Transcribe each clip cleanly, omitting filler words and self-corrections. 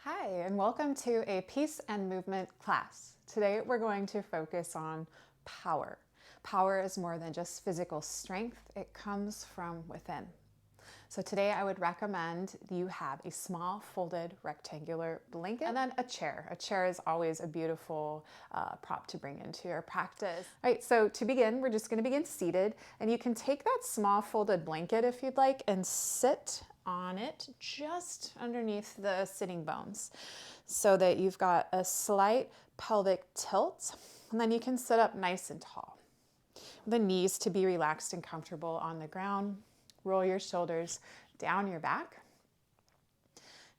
Hi, and welcome to a peace and movement class. Today we're going to focus on power. Power is more than just physical strength, it comes from within. So today I would recommend you have a small folded rectangular blanket and then a chair. A chair is always a beautiful prop to bring into your practice. All right, so to begin, we're just going to begin seated, and you can take that small folded blanket if you'd like and sit on it just underneath the sitting bones so that you've got a slight pelvic tilt, and then you can sit up nice and tall. The knees to be relaxed and comfortable on the ground. Roll your shoulders down your back.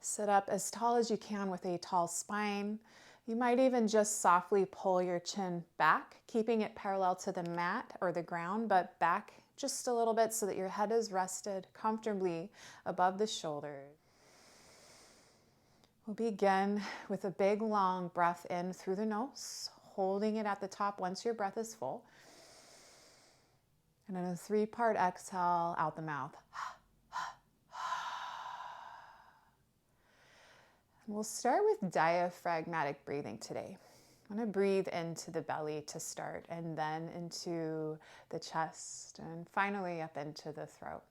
Sit up as tall as you can with a tall spine. You might even just softly pull your chin back, keeping it parallel to the mat or the ground, but back just a little bit so that your head is rested comfortably above the shoulders. We'll begin with a big long breath in through the nose, holding it at the top once your breath is full. And then a 3-part exhale out the mouth. And we'll start with diaphragmatic breathing today. I'm going to breathe into the belly to start, and then into the chest, and finally up into the throat.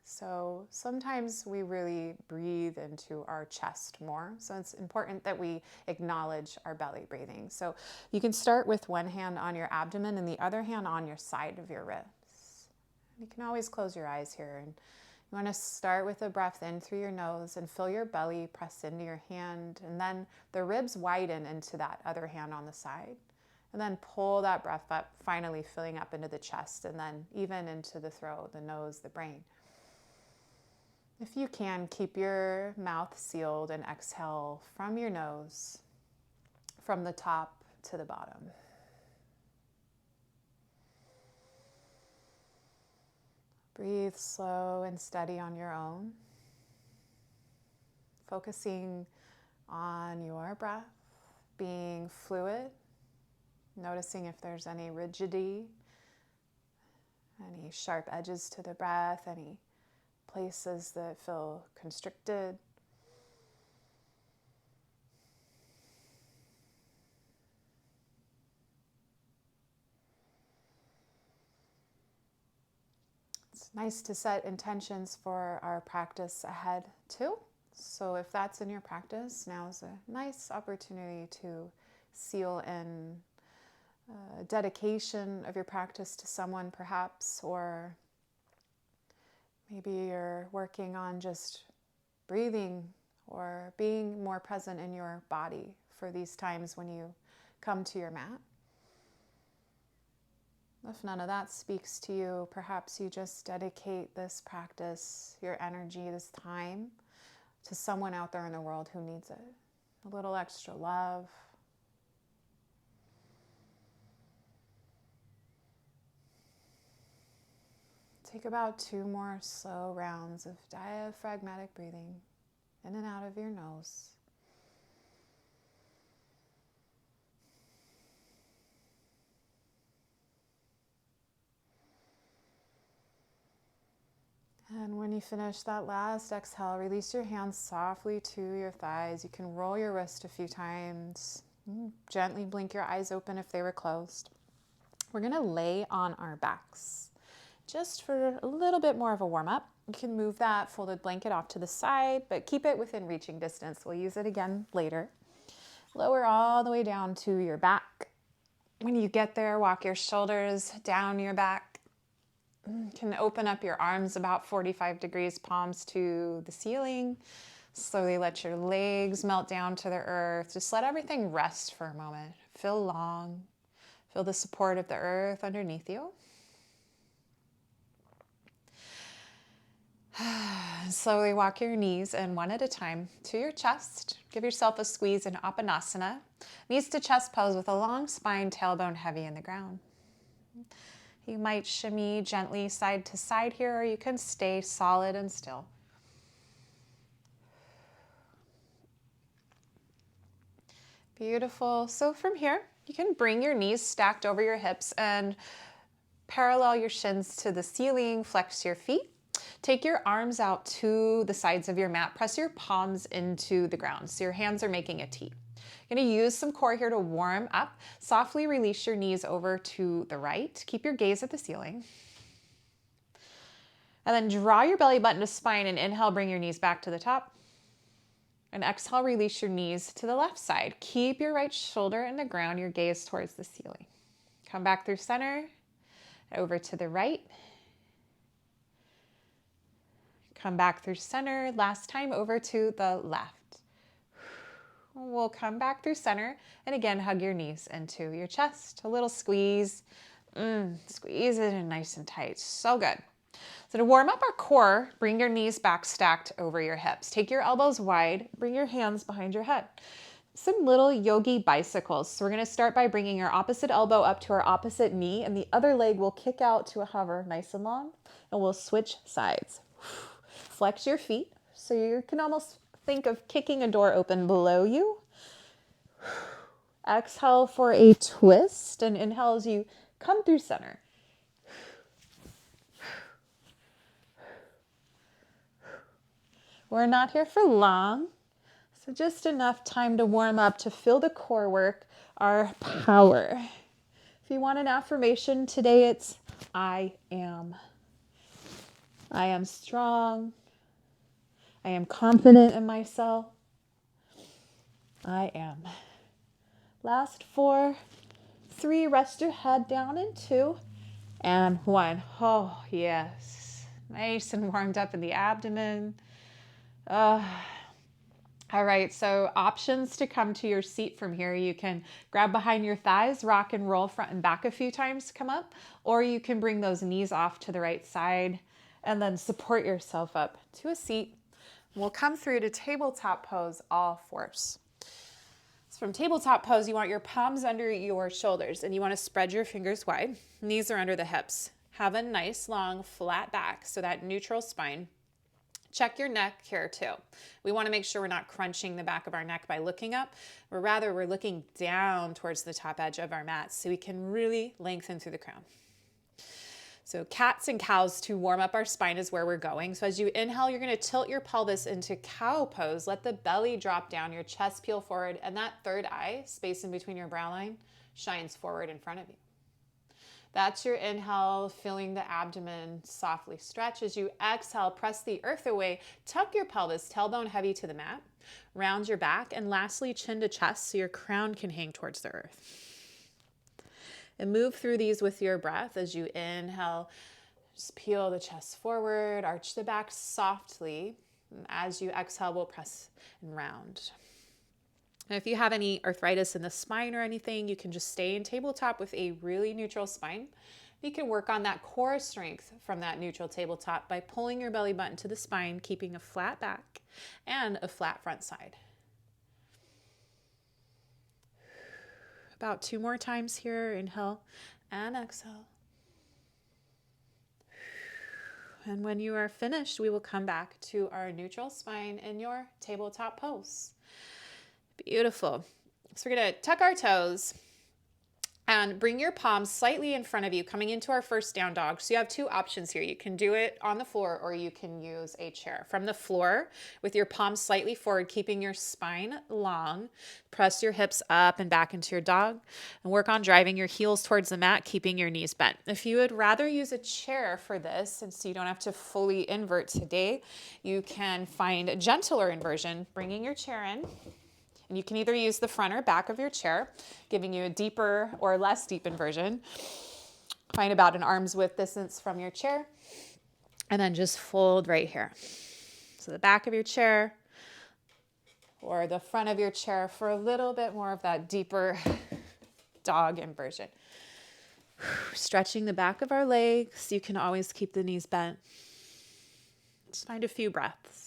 So sometimes we really breathe into our chest more. So it's important that we acknowledge our belly breathing. So you can start with one hand on your abdomen and the other hand on your side of your ribs. You can always close your eyes here, and you want to start with a breath in through your nose and fill your belly, press into your hand, and then the ribs widen into that other hand on the side. And then pull that breath up, finally filling up into the chest, and then even into the throat, the nose, the brain. If you can, keep your mouth sealed and exhale from your nose, from the top to the bottom. Breathe slow and steady on your own, focusing on your breath, being fluid, noticing if there's any rigidity, any sharp edges to the breath, any places that feel constricted. It's nice to set intentions for our practice ahead too. So if that's in your practice, now's a nice opportunity to seal in dedication of your practice to someone perhaps, or maybe you're working on just breathing or being more present in your body for these times when you come to your mat. If none of that speaks to you, perhaps you just dedicate this practice, your energy, this time, to someone out there in the world who needs it. A little extra love. Take about 2 more slow rounds of diaphragmatic breathing in and out of your nose. And when you finish that last exhale, release your hands softly to your thighs. You can roll your wrist a few times. Gently blink your eyes open if they were closed. We're going to lay on our backs just for a little bit more of a warm-up. You can move that folded blanket off to the side, but keep it within reaching distance. We'll use it again later. Lower all the way down to your back. When you get there, walk your shoulders down your back. You can open up your arms about 45 degrees, palms to the ceiling. Slowly let your legs melt down to the earth. Just let everything rest for a moment. Feel long. Feel the support of the earth underneath you. Slowly walk your knees in one at a time to your chest. Give yourself a squeeze in Apanasana. Knees to chest pose with a long spine, tailbone heavy in the ground. You might shimmy gently side to side here, or you can stay solid and still. Beautiful. So from here, you can bring your knees stacked over your hips and parallel your shins to the ceiling. Flex your feet. Take your arms out to the sides of your mat. Press your palms into the ground so your hands are making a T. You're going to use some core here to warm up. Softly release your knees over to the right. Keep your gaze at the ceiling. And then draw your belly button to spine and inhale, bring your knees back to the top. And exhale, release your knees to the left side. Keep your right shoulder in the ground, your gaze towards the ceiling. Come back through center, over to the right. Come back through center, last time over to the left. We'll come back through center and again hug your knees into your chest. A little squeeze. Squeeze it in nice and tight. So good. So to warm up our core, bring your knees back stacked over your hips. Take your elbows wide, bring your hands behind your head. Some little yogi bicycles. So we're going to start by bringing our opposite elbow up to our opposite knee, and the other leg will kick out to a hover nice and long, and we'll switch sides. Flex your feet so you can almost think of kicking a door open below you. Exhale for a twist, and inhale as you come through center. We're not here for long, so just enough time to warm up, to feel the core work, our power. If you want an affirmation today, it's I am. I am strong. I am confident in myself. I am. Last 4, 3, rest your head down in 2, and 1. Oh, yes. Nice and warmed up in the abdomen. All right, so options to come to your seat from here. You can grab behind your thighs, rock and roll front and back a few times to come up, or you can bring those knees off to the right side and then support yourself up to a seat. We'll come through to tabletop pose, all fours. So from tabletop pose, you want your palms under your shoulders and you want to spread your fingers wide. Knees are under the hips. Have a nice long flat back, so that neutral spine. Check your neck here too. We want to make sure we're not crunching the back of our neck by looking up, or rather we're looking down towards the top edge of our mat so we can really lengthen through the crown. So cats and cows to warm up our spine is where we're going. So as you inhale, you're going to tilt your pelvis into cow pose. Let the belly drop down, your chest peel forward, and that third eye, space in between your brow line, shines forward in front of you. That's your inhale, feeling the abdomen softly stretch. As you exhale, press the earth away, tuck your pelvis, tailbone heavy to the mat, round your back, and lastly, chin to chest so your crown can hang towards the earth. And move through these with your breath. As you inhale, just peel the chest forward, arch the back softly. And as you exhale, we'll press and round. And if you have any arthritis in the spine or anything, you can just stay in tabletop with a really neutral spine. You can work on that core strength from that neutral tabletop by pulling your belly button to the spine, keeping a flat back and a flat front side. About 2 more times here. Inhale and exhale. And when you are finished, we will come back to our neutral spine in your tabletop pose. Beautiful. So we're going to tuck our toes and bring your palms slightly in front of you, coming into our first down dog. So you have 2 options here. You can do it on the floor or you can use a chair. From the floor, with your palms slightly forward, keeping your spine long, press your hips up and back into your dog and work on driving your heels towards the mat, keeping your knees bent. If you would rather use a chair for this, and so you don't have to fully invert today, you can find a gentler inversion, bringing your chair in. And you can either use the front or back of your chair, giving you a deeper or less deep inversion. Find about an arm's width distance from your chair, and then just fold right here. So the back of your chair or the front of your chair for a little bit more of that deeper dog inversion. Stretching the back of our legs. You can always keep the knees bent. Just find a few breaths.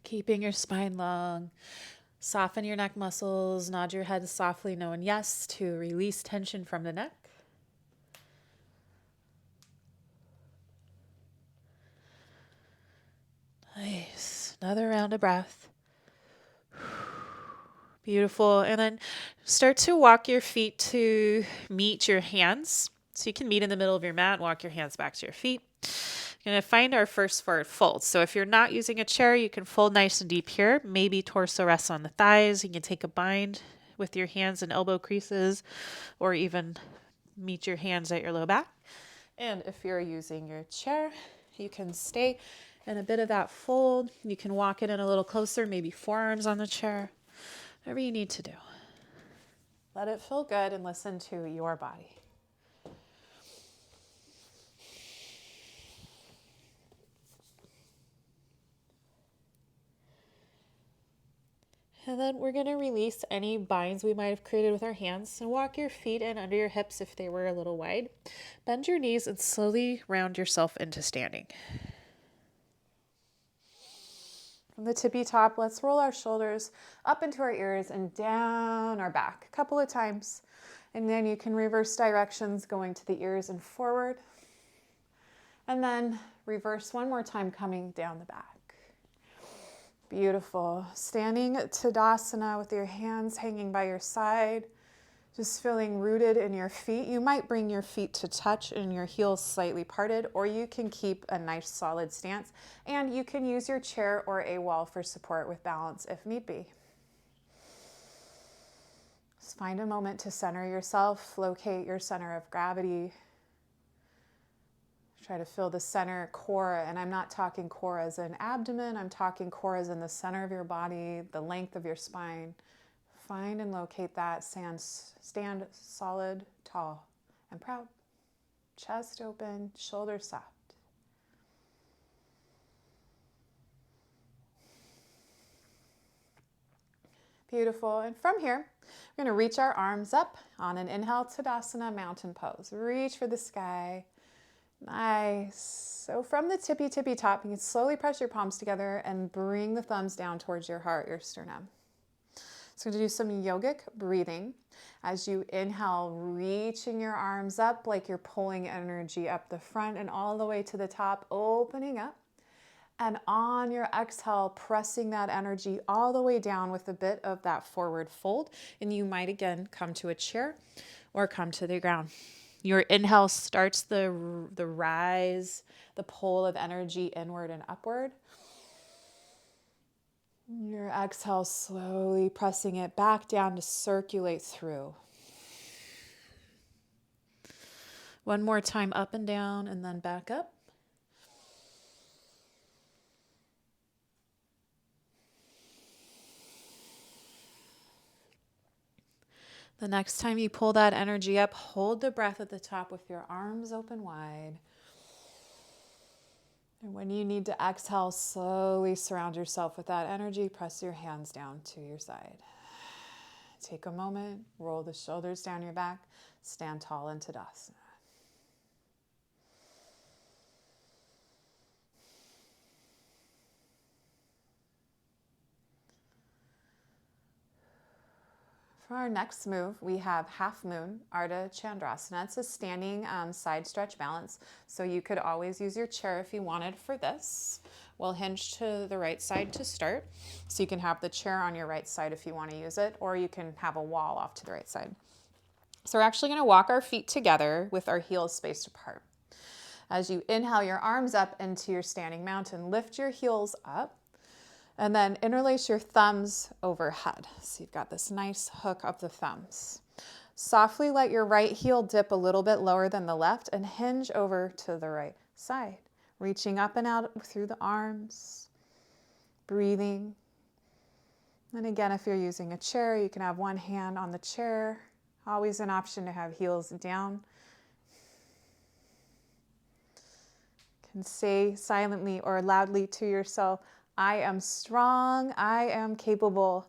Keeping your spine long, soften your neck muscles, nod your head softly, knowing yes to release tension from the neck. Nice. Another round of breath. Beautiful. And then start to walk your feet to meet your hands. So you can meet in the middle of your mat, walk your hands back to your feet. You're going to find our first forward fold. So if you're not using a chair, you can fold nice and deep here. Maybe torso rests on the thighs. You can take a bind with your hands and elbow creases, or even meet your hands at your low back. And if you're using your chair, you can stay in a bit of that fold. You can walk it in a little closer, maybe forearms on the chair, whatever you need to do. Let it feel good and listen to your body. And then we're going to release any binds we might have created with our hands and walk your feet in under your hips if they were a little wide. Bend your knees and slowly round yourself into standing. From the tippy top, let's roll our shoulders up into our ears and down our back a couple of times. And then you can reverse directions going to the ears and forward. And then reverse one more time coming down the back. Beautiful. Standing Tadasana with your hands hanging by your side, just feeling rooted in your feet. You might bring your feet to touch and your heels slightly parted, or you can keep a nice solid stance, and you can use your chair or a wall for support with balance if need be. Just find a moment to center yourself, locate your center of gravity. Try to feel the center core, and I'm not talking core as in abdomen, I'm talking core as in the center of your body, the length of your spine. Find and locate that. Stand solid, tall, and proud. Chest open, shoulders soft. Beautiful. And from here, we're going to reach our arms up on an inhale, Tadasana, mountain pose. Reach for the sky. Nice. So from the tippy top, you can slowly press your palms together and bring the thumbs down towards your heart, your sternum. So we're going to do some yogic breathing. As you inhale, reaching your arms up like you're pulling energy up the front and all the way to the top, opening up. And on your exhale, pressing that energy all the way down with a bit of that forward fold. And you might again come to a chair or come to the ground. Your inhale starts the rise, the pull of energy inward and upward. Your exhale, slowly pressing it back down to circulate through. One more time, up and down, and then back up. The next time you pull that energy up, hold the breath at the top with your arms open wide. And when you need to exhale, slowly surround yourself with that energy. Press your hands down to your side. Take a moment, roll the shoulders down your back, stand tall in Tadasana. For our next move, we have half moon, Ardha Chandrasana. It's a standing side stretch balance. So you could always use your chair if you wanted for this. We'll hinge to the right side to start. So you can have the chair on your right side if you want to use it, or you can have a wall off to the right side. So we're actually going to walk our feet together with our heels spaced apart. As you inhale your arms up into your standing mountain, lift your heels up. And then interlace your thumbs overhead. So you've got this nice hook of the thumbs. Softly let your right heel dip a little bit lower than the left and hinge over to the right side. Reaching up and out through the arms. Breathing. And again, if you're using a chair, you can have one hand on the chair. Always an option to have heels down. You can say silently or loudly to yourself, I am strong, I am capable.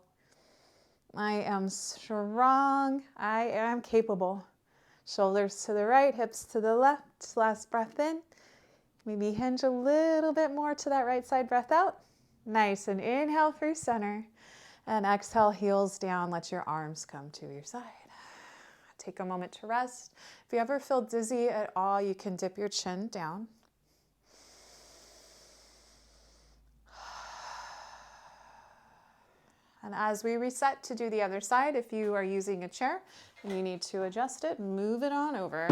I am strong, I am capable. Shoulders to the right, hips to the left. Last breath in. Maybe hinge a little bit more to that right side, breath out. Nice, and inhale through center. And exhale, heels down, let your arms come to your side. Take a moment to rest. If you ever feel dizzy at all, you can dip your chin down. And as we reset to do the other side, if you are using a chair and you need to adjust it, move it on over.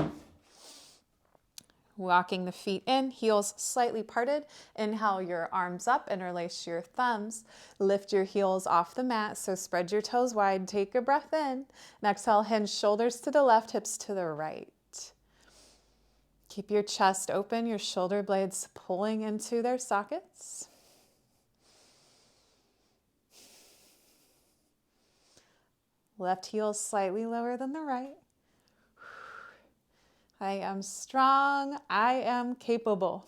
Walking the feet in, heels slightly parted. Inhale your arms up, interlace your thumbs. Lift your heels off the mat, so spread your toes wide. Take a breath in. And exhale, hinge shoulders to the left, hips to the right. Keep your chest open, your shoulder blades pulling into their sockets. Left heel slightly lower than the right. I am strong, I am capable.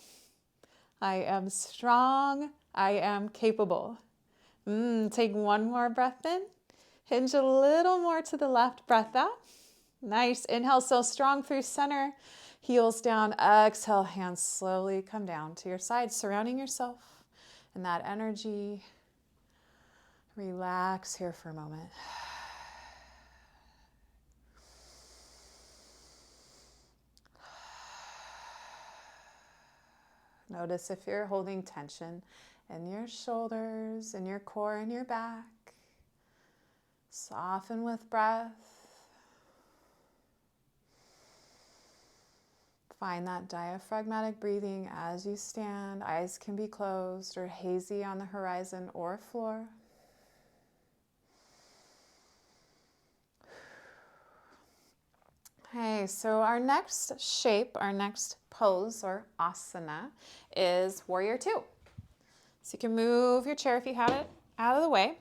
I am strong, I am capable. Take one more breath in. Hinge a little more to the left, breath out. Nice, inhale, so strong through center. Heels down, exhale, hands slowly come down to your side, surrounding yourself in that energy. Relax here for a moment. Notice if you're holding tension in your shoulders, in your core, in your back. Soften with breath. Find that diaphragmatic breathing as you stand. Eyes can be closed or hazy on the horizon or floor. Okay, so our next shape, our next pose or asana is Warrior Two. So you can move your chair if you have it out of the way.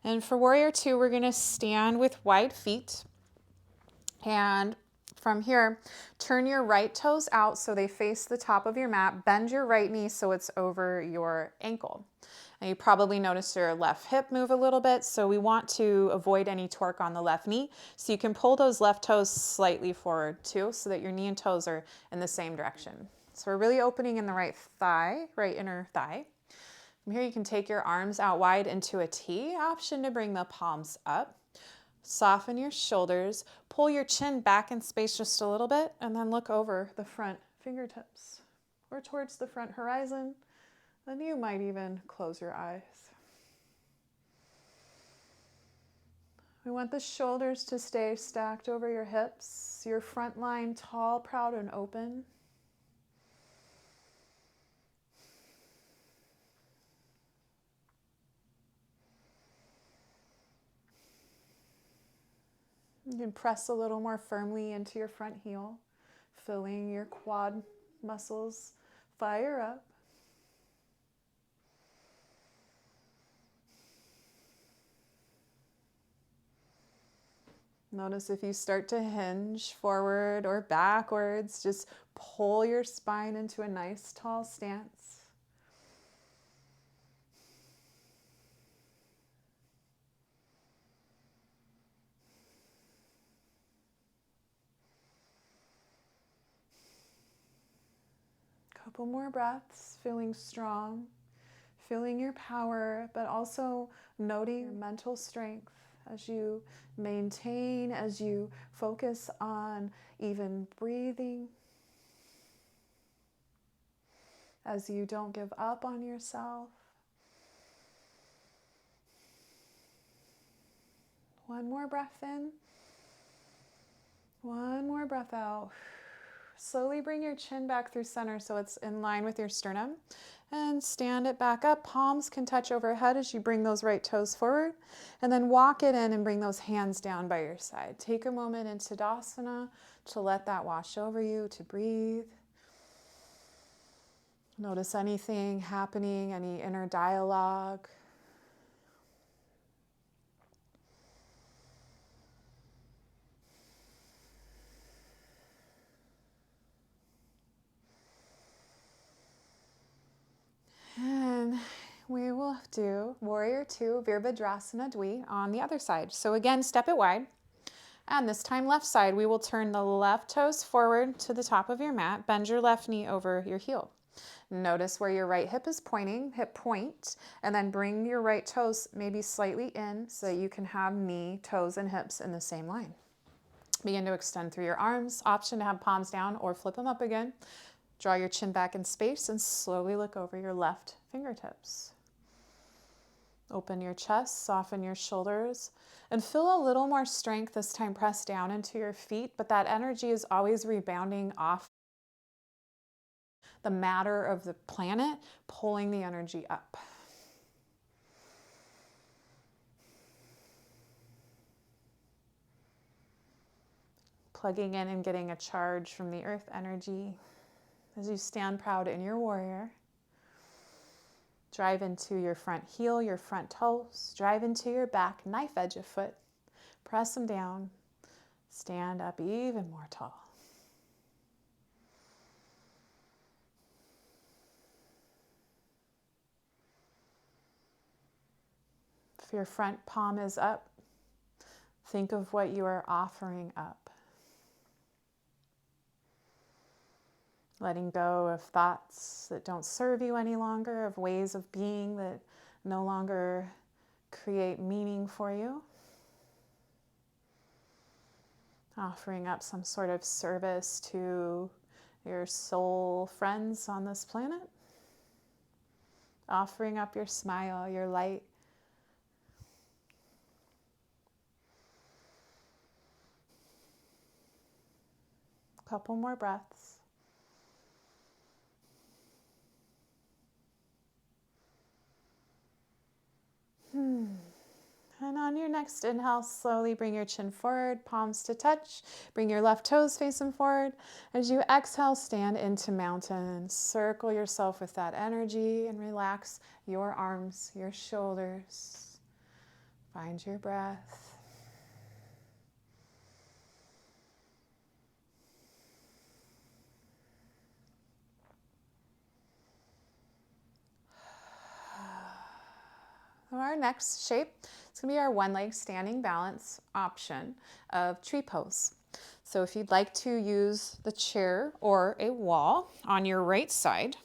And for Warrior Two, we're gonna stand with wide feet. And from here, turn your right toes out so they face the top of your mat. Bend your right knee so it's over your ankle. And you probably noticed your left hip move a little bit, so we want to avoid any torque on the left knee. So you can pull those left toes slightly forward too, so that your knee and toes are in the same direction. So we're really opening in the right thigh, right inner thigh. From here you can take your arms out wide into a T, option to bring the palms up. Soften your shoulders, pull your chin back in space just a little bit, and then look over the front fingertips or towards the front horizon. Then you might even close your eyes. We want the shoulders to stay stacked over your hips, your front line tall, proud, and open. You can press a little more firmly into your front heel, filling your quad muscles. Fire up. Notice if you start to hinge forward or backwards, just pull your spine into a nice tall stance. Couple more breaths, feeling strong, feeling your power, but also noting your mental strength as you maintain, as you focus on even breathing, as you don't give up on yourself. One more breath in, one more breath out. Slowly bring your chin back through center so it's in line with your sternum. And stand it back up. Palms can touch overhead as you bring those right toes forward. And then walk it in and bring those hands down by your side. Take a moment in Tadasana to let that wash over you, to breathe. Notice anything happening, any inner dialogue. And we will do Warrior Two, Virabhadrasana Dvi on the other side. So again, step it wide. And this time left side, we will turn the left toes forward to the top of your mat. Bend your left knee over your heel. Notice where your right hip is pointing, hip point, and then bring your right toes maybe slightly in so that you can have knee, toes, and hips in the same line. Begin to extend through your arms. Option to have palms down or flip them up again. Draw your chin back in space and slowly look over your left fingertips. Open your chest, soften your shoulders, and feel a little more strength this time. Press down into your feet, but that energy is always rebounding off the matter of the planet, pulling the energy up. Plugging in and getting a charge from the earth energy as you stand proud in your warrior. Drive into your front heel, your front toes. Drive into your back, knife edge of foot. Press them down. Stand up even more tall. If your front palm is up, think of what you are offering up. Letting go of thoughts that don't serve you any longer, of ways of being that no longer create meaning for you. Offering up some sort of service to your soul friends on this planet. Offering up your smile, your light. Couple more breaths. And on your next inhale, slowly bring your chin forward, palms to touch. Bring your left toes facing forward. As you exhale, stand into mountain. Circle yourself with that energy and relax your arms, your shoulders. Find your breath. Our next shape is going to be our one leg standing balance option of tree pose. So if you'd like to use the chair or a wall on your right side,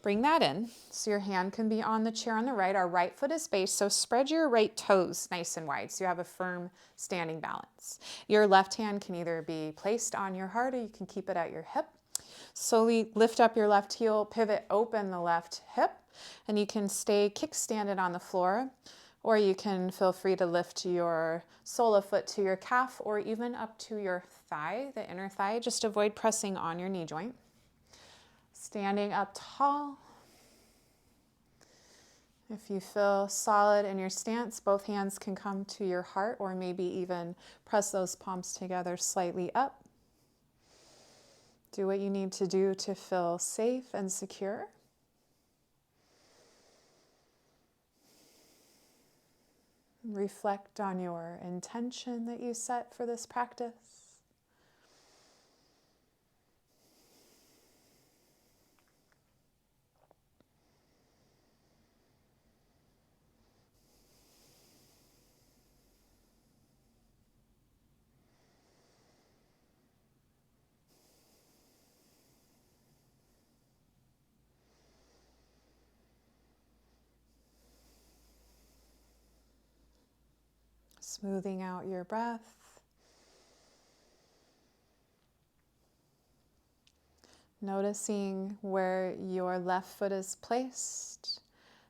bring that in so your hand can be on the chair on the right. Our right foot is base, so spread your right toes nice and wide so you have a firm standing balance. Your left hand can either be placed on your heart or you can keep it at your hip. Slowly lift up your left heel, pivot open the left hip, and you can stay kickstanded on the floor, or you can feel free to lift your sole of foot to your calf or even up to your thigh, the inner thigh. Just avoid pressing on your knee joint. Standing up tall. If you feel solid in your stance, both hands can come to your heart or maybe even press those palms together slightly up. Do what you need to do to feel safe and secure. Reflect on your intention that you set for this practice. Smoothing out your breath. Noticing where your left foot is placed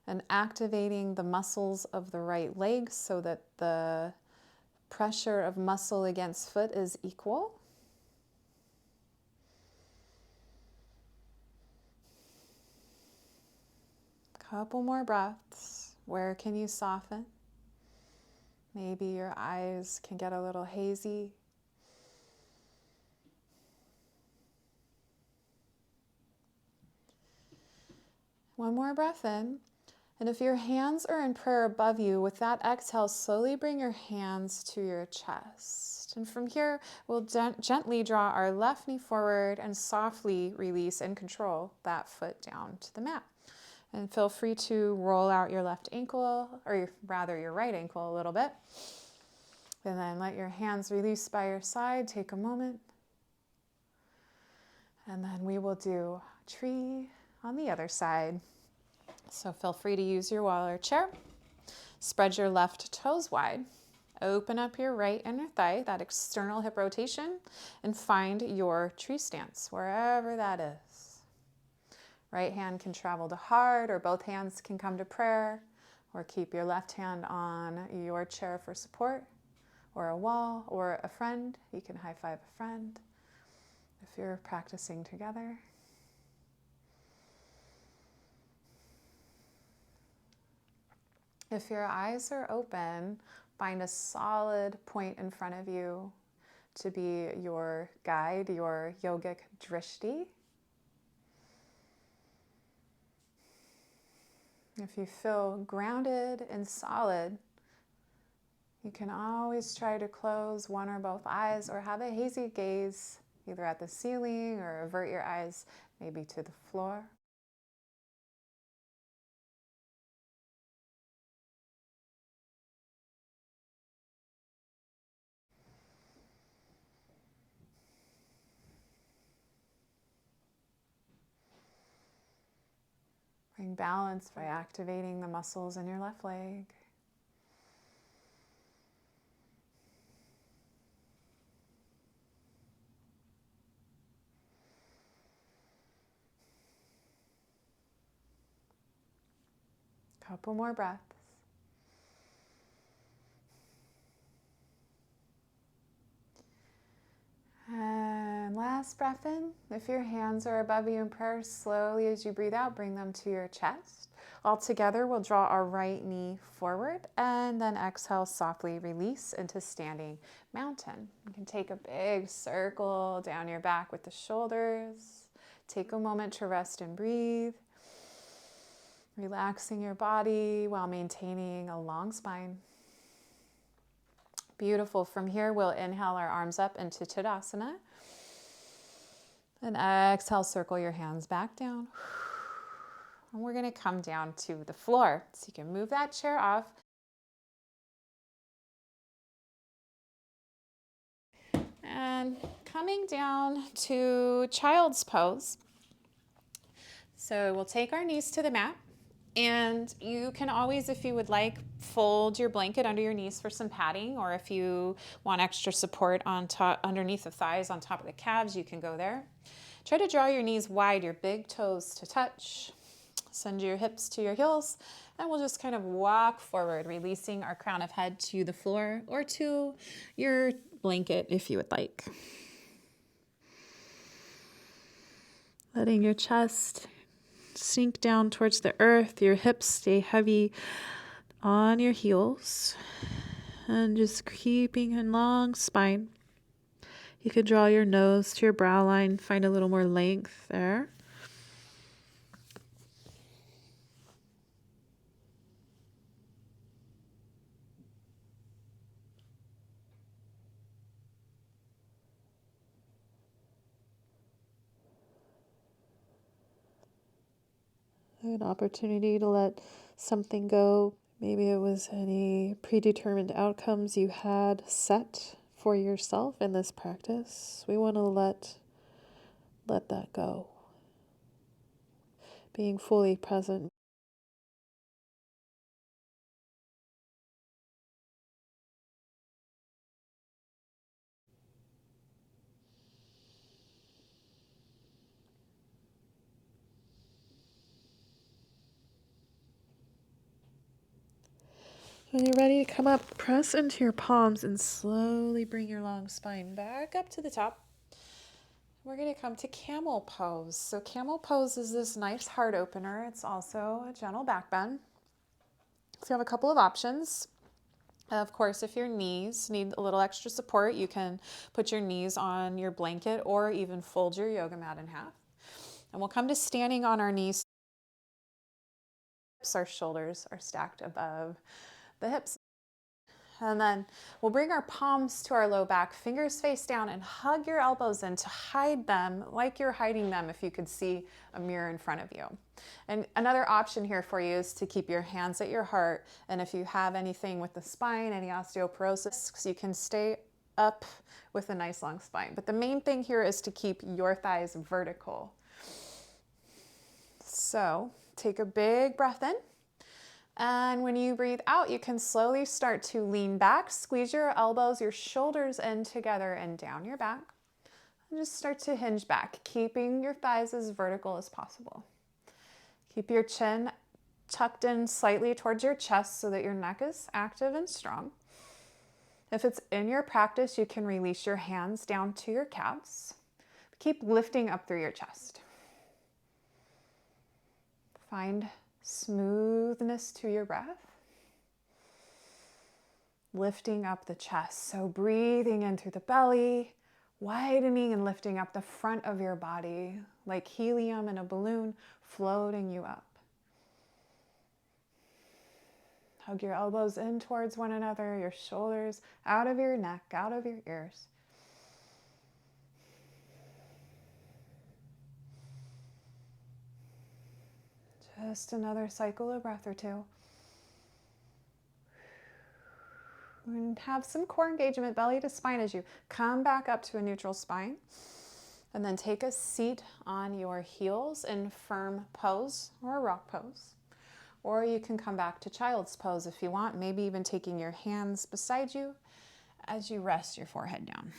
and activating the muscles of the right leg so that the pressure of muscle against foot is equal. Couple more breaths. Where can you soften? Maybe your eyes can get a little hazy. One more breath in. And if your hands are in prayer above you, with that exhale, slowly bring your hands to your chest. And from here, we'll gently draw our left knee forward and softly release and control that foot down to the mat. And feel free to roll out your left ankle, or rather your right ankle a little bit. And then let your hands release by your side. Take a moment. And then we will do tree on the other side. So feel free to use your wall or chair. Spread your left toes wide. Open up your right inner thigh, that external hip rotation, and find your tree stance, wherever that is. Right hand can travel to heart, or both hands can come to prayer. Or keep your left hand on your chair for support, or a wall, or a friend. You can high five a friend if you're practicing together. If your eyes are open, find a solid point in front of you to be your guide, your yogic drishti. If you feel grounded and solid, you can always try to close one or both eyes or have a hazy gaze either at the ceiling or avert your eyes maybe to the floor. Bring balance by activating the muscles in your left leg. Couple more breaths. And last breath in. If your hands are above you in prayer, slowly as you breathe out, bring them to your chest. All together, we'll draw our right knee forward and then exhale, softly release into standing mountain. You can take a big circle down your back with the shoulders. Take a moment to rest and breathe. Relaxing your body while maintaining a long spine. Beautiful. From here, we'll inhale our arms up into Tadasana. And exhale, circle your hands back down. And we're going to come down to the floor. So you can move that chair off. And coming down to child's pose. So we'll take our knees to the mat. And you can always, if you would like, fold your blanket under your knees for some padding, or if you want extra support on top, underneath the thighs, on top of the calves, you can go there. Try to draw your knees wide, your big toes to touch. Send your hips to your heels, and we'll just kind of walk forward, releasing our crown of head to the floor or to your blanket if you would like. Letting your chest sink down towards the earth, your hips stay heavy on your heels, and just keeping a long spine. You could draw your nose to your brow line, find a little more length there. An opportunity to let something go. Maybe it was any predetermined outcomes you had set for yourself in this practice. We want to let that go. Being fully present. When you're ready to come up, press into your palms and slowly bring your long spine back up to the top. We're going to come to camel pose. So camel pose is this nice heart opener. It's also a gentle back bend. So you have a couple of options. Of course, if your knees need a little extra support, you can put your knees on your blanket or even fold your yoga mat in half. And we'll come to standing on our knees. Our shoulders are stacked above the hips. And then we'll bring our palms to our low back, fingers face down, and hug your elbows in to hide them like you're hiding them if you could see a mirror in front of you. And another option here for you is to keep your hands at your heart. And if you have anything with the spine, any osteoporosis, you can stay up with a nice long spine. But the main thing here is to keep your thighs vertical. So take a big breath in. And when you breathe out, you can slowly start to lean back, squeeze your elbows, your shoulders in together and down your back. And just start to hinge back, keeping your thighs as vertical as possible. Keep your chin tucked in slightly towards your chest so that your neck is active and strong. If it's in your practice, you can release your hands down to your calves. Keep lifting up through your chest. Find smoothness to your breath. Lifting up the chest. So breathing in through the belly, widening and lifting up the front of your body like helium in a balloon, floating you up. Hug your elbows in towards one another, your shoulders out of your neck, out of your ears. Just another cycle of breath or two. And have some core engagement, belly to spine as you come back up to a neutral spine. And then take a seat on your heels in firm pose or rock pose. Or you can come back to child's pose if you want, maybe even taking your hands beside you as you rest your forehead down.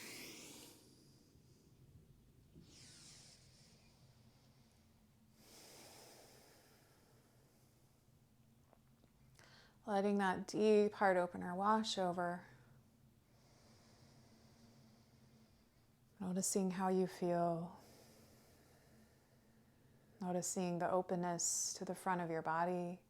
Letting that deep heart opener wash over. Noticing how you feel. Noticing the openness to the front of your body.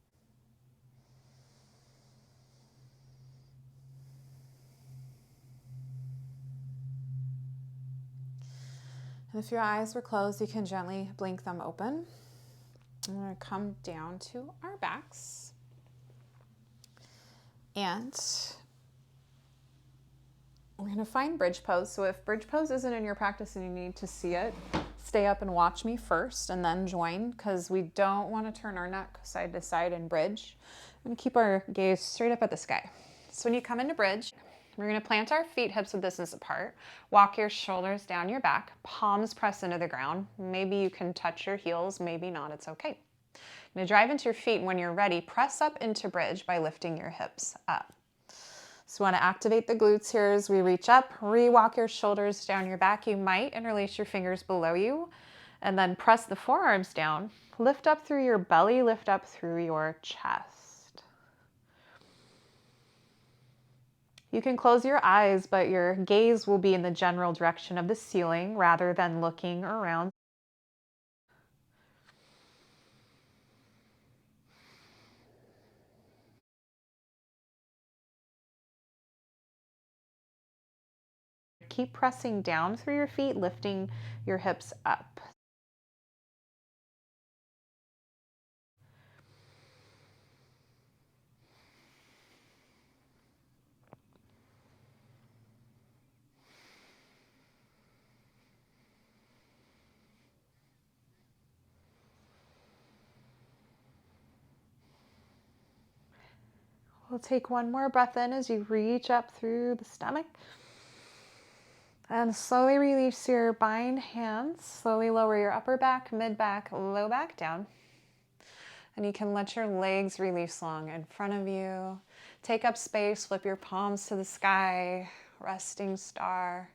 And if your eyes were closed, you can gently blink them open. I'm going to come down to our backs. And we're going to find bridge pose. So if bridge pose isn't in your practice and you need to see it, stay up and watch me first and then join, because we don't want to turn our neck side to side in bridge. We're going to keep our gaze straight up at the sky. So when you come into bridge, we're going to plant our feet hips width distance apart. Walk your shoulders down your back, palms press into the ground. Maybe you can touch your heels, maybe not, it's okay. You're going to drive into your feet, and when you're ready, press up into bridge by lifting your hips up. So we want to activate the glutes here as we reach up. Re-walk your shoulders down your back. You might interlace your fingers below you and then press the forearms down. Lift up through your belly, lift up through your chest. You can close your eyes, but your gaze will be in the general direction of the ceiling rather than looking around. Keep pressing down through your feet, lifting your hips up. We'll take one more breath in as you reach up through the stomach. And slowly release your bind hands. Slowly lower your upper back, mid back, low back down. And you can let your legs release long in front of you. Take up space, flip your palms to the sky, resting star.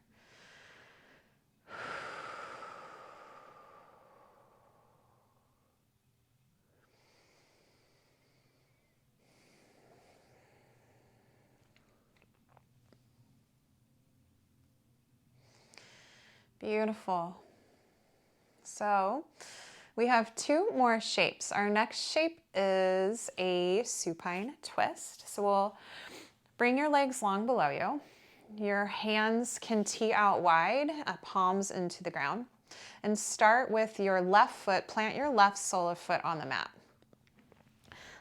Beautiful. So we have two more shapes. Our next shape is a supine twist. So we'll bring your legs long below you. Your hands can tee out wide, palms into the ground. And start with your left foot, plant your left sole of foot on the mat.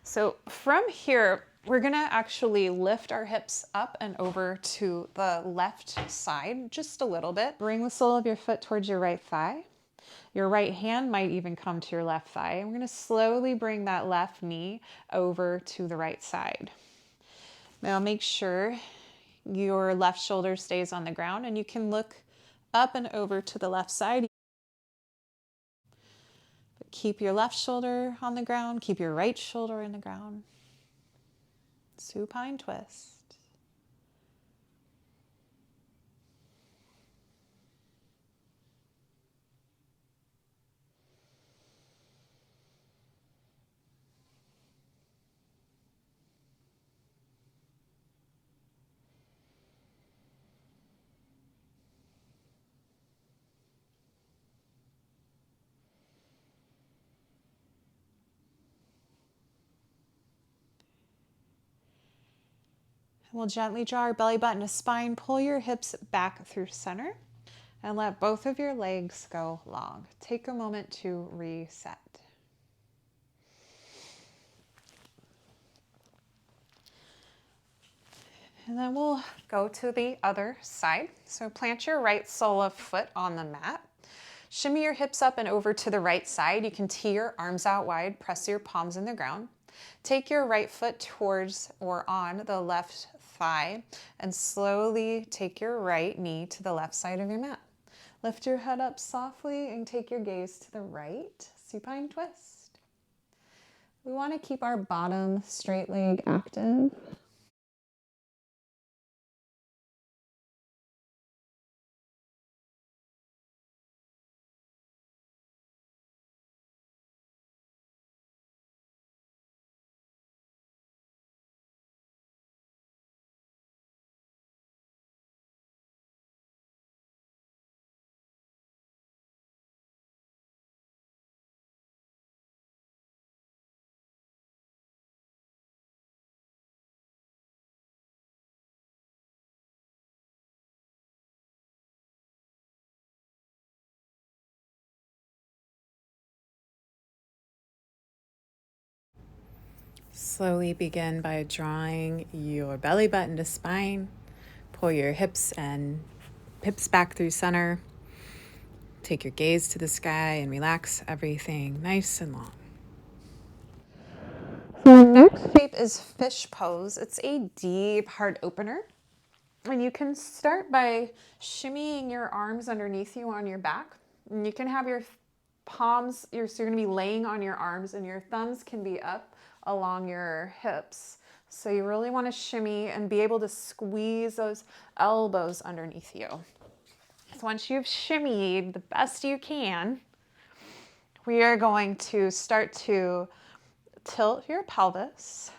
So from here, we're gonna actually lift our hips up and over to the left side just a little bit. Bring the sole of your foot towards your right thigh. Your right hand might even come to your left thigh. And we're gonna slowly bring that left knee over to the right side. Now make sure your left shoulder stays on the ground, and you can look up and over to the left side. But keep your left shoulder on the ground, keep your right shoulder in the ground. Supine twist. We'll gently draw our belly button to spine, pull your hips back through center, and let both of your legs go long. Take a moment to reset. And then we'll go to the other side. So plant your right sole of foot on the mat. Shimmy your hips up and over to the right side. You can tee your arms out wide, press your palms in the ground. Take your right foot towards or on the left thigh and slowly take your right knee to the left side of your mat. Lift your head up softly and take your gaze to the right. Supine twist. We want to keep our bottom straight leg active. Slowly begin by drawing your belly button to spine. Pull your hips back through center. Take your gaze to the sky and relax everything nice and long. So the next shape is fish pose. It's a deep heart opener. And you can start by shimmying your arms underneath you on your back. And you can have your palms, so you're going to be laying on your arms and your thumbs can be up along your hips. So you really want to shimmy and be able to squeeze those elbows underneath you. So once you've shimmied the best you can, we are going to start to tilt your pelvis,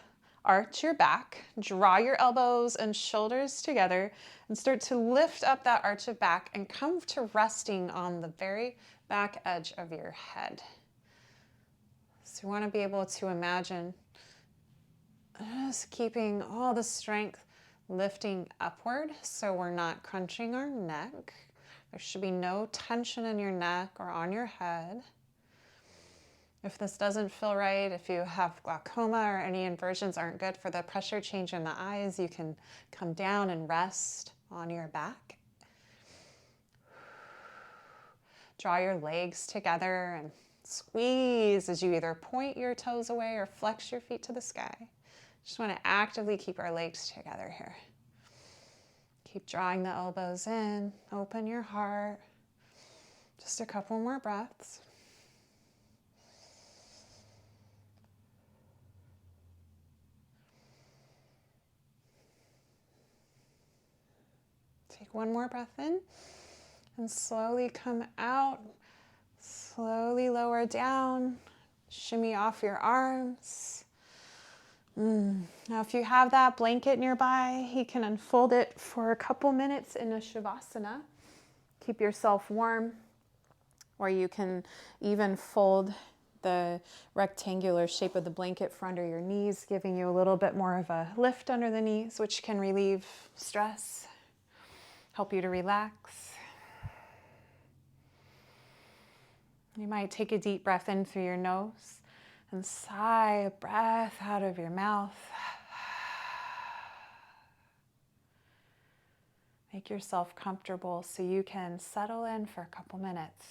arch your back, draw your elbows and shoulders together, and start to lift up that arch of back and come to resting on the very back edge of your head. So you want to be able to imagine just keeping all the strength lifting upward so we're not crunching our neck. There should be no tension in your neck or on your head. If this doesn't feel right, if you have glaucoma or any inversions aren't good for the pressure change in the eyes, you can come down and rest on your back. Draw your legs together and squeeze as you either point your toes away or flex your feet to the sky. Just want to actively keep our legs together here. Keep drawing the elbows in, open your heart. Just a couple more breaths. Take one more breath in and slowly come out. Slowly lower down. Shimmy off your arms. Now if you have that blanket nearby, you can unfold it for a couple minutes in a shavasana. Keep yourself warm. Or you can even fold the rectangular shape of the blanket for under your knees, giving you a little bit more of a lift under the knees, which can relieve stress, help you to relax. You might take a deep breath in through your nose and sigh a breath out of your mouth. Make yourself comfortable so you can settle in for a couple minutes.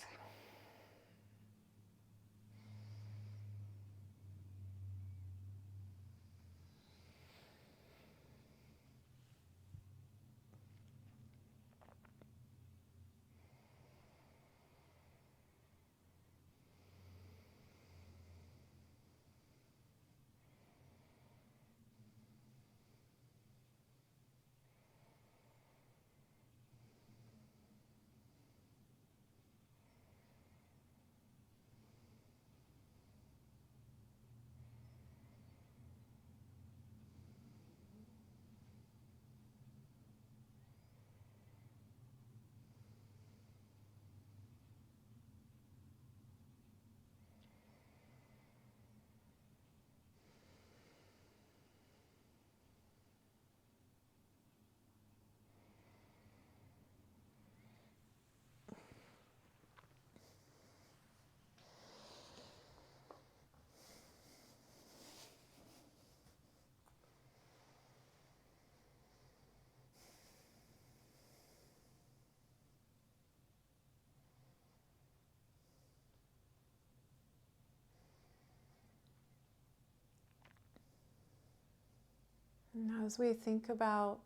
And as we think about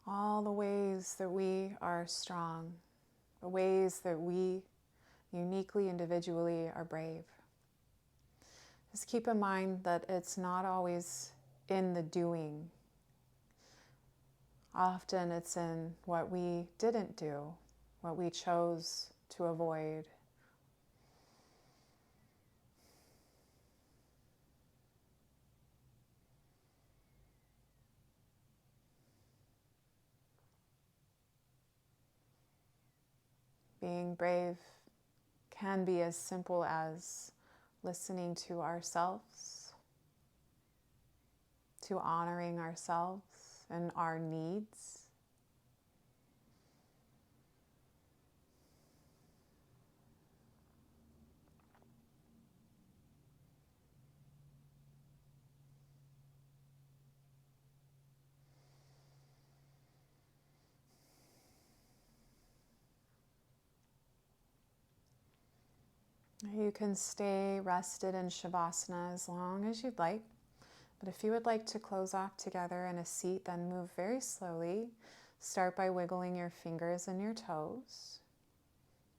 all the ways that we are strong, the ways that we uniquely, individually are brave, just keep in mind that it's not always in the doing. Often it's in what we didn't do, what we chose to avoid. Being brave can be as simple as listening to ourselves, to honoring ourselves and our needs. You can stay rested in Shavasana as long as you'd like. But if you would like to close off together in a seat, then move very slowly. Start by wiggling your fingers and your toes.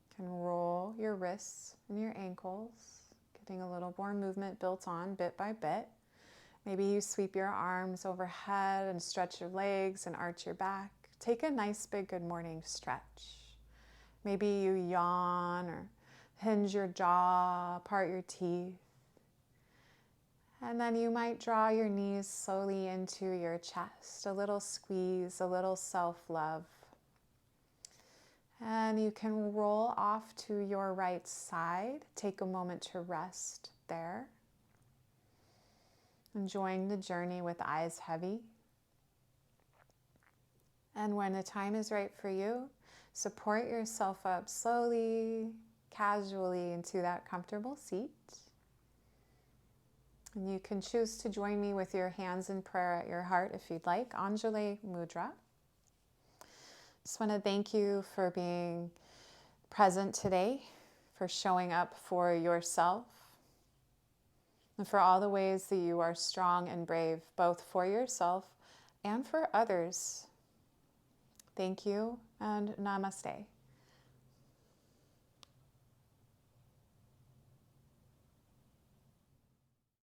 You can roll your wrists and your ankles, getting a little more movement built on bit by bit. Maybe you sweep your arms overhead and stretch your legs and arch your back. Take a nice big good morning stretch. Maybe you yawn or hinge your jaw, part your teeth. And then you might draw your knees slowly into your chest, a little squeeze, a little self-love. And you can roll off to your right side. Take a moment to rest there. Enjoying the journey with eyes heavy. And when the time is right for you, support yourself up slowly, casually into that comfortable seat. And you can choose to join me with your hands in prayer at your heart if you'd like. Anjali Mudra. Just want to thank you for being present today, for showing up for yourself, and for all the ways that you are strong and brave, both for yourself and for others. Thank you, and namaste.